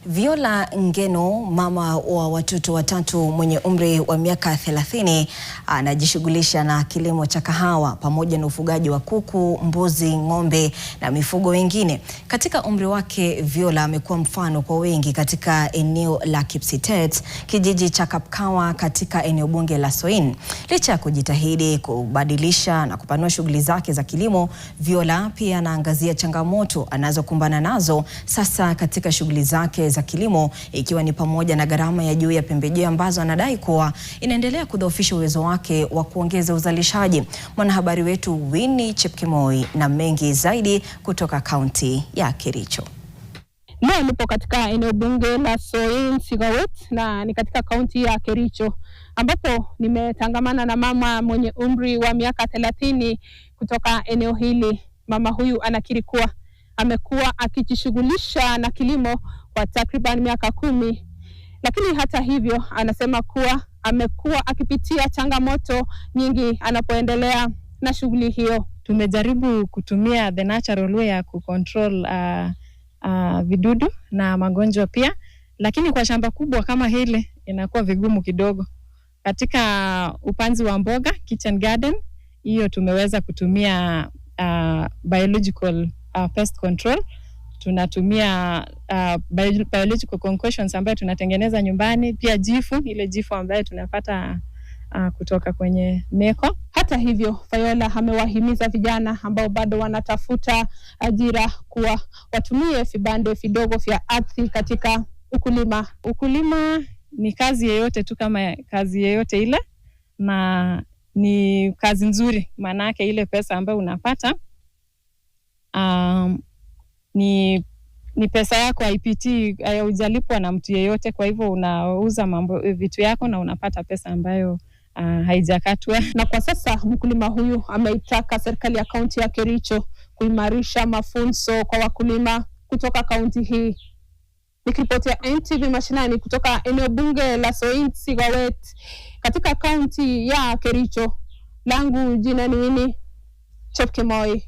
Viola Ngeno, mama wa watoto watatu mwenye umri wa miaka 30, anajishughulisha na kilimo cha kahawa pamoja na ufugaji wa kuku, mbuzi, ng'ombe na mifugo wengine. Katika umri wake, Viola amekuwa mfano kwa wengi katika eneo la Kipsitet, kijiji cha Kapkawa katika eneo bunge la Soin. Licha ya kujitahidi kubadilisha na kupanua shughuli zake za kilimo, Viola pia anaangazia changamoto anazokumbana nazo sasa katika shughuli zake za kilimo, ikiwa ni pamoja na gharama ya juu ya pembejeo ambazo anadai kuwa inaendelea kudhoofisha uwezo wake wa kuongeza uzalishaji. Mwanahabari wetu Winnie Chepkemoi na mengi zaidi kutoka kaunti ya Kericho. Leo nipo katika eneo bunge la Soin Sigawet na ni katika kaunti ya Kericho, ambapo nimetangamana na mama mwenye umri wa miaka 30 kutoka eneo hili. Mama huyu anakiri kuwa amekuwa akijishughulisha na kilimo kwa takriban miaka 10, lakini hata hivyo anasema kuwa amekuwa akipitia changamoto nyingi anapoendelea na shughuli hiyo. Tumejaribu kutumia the natural way ya kucontrol vidudu na magonjwa pia, lakini kwa shamba kubwa kama hili inakuwa vigumu kidogo. Katika upanzi wa mboga, kitchen garden, hiyo tumeweza kutumia biological pest control. Tunatumia biological concoctions ambayo tunatengeneza nyumbani, pia jifu, ile jifu ambayo tunapata kutoka kwenye meko. Hata hivyo, Viola amewahimiza vijana ambao bado wanatafuta ajira kuwa watumie vibande vidogo vya ardhi katika ukulima. Ukulima ni kazi yeyote tu kama kazi yeyote ile, na ni kazi nzuri, maana yake ile pesa ambayo unapata ni pesa yako, haipiti, hujalipwa na mtu yeyote. Kwa hivyo unauza vitu yako na unapata pesa ambayo haijakatwa. Na kwa sasa mkulima huyu ameitaka serikali ya kaunti ya Kericho kuimarisha mafunzo kwa wakulima kutoka kaunti hii. Nikiripotia NTV Mashinani kutoka eneo bunge la Soin Sigawet katika kaunti ya Kericho, langu jina ni Winnie Chepkemoi.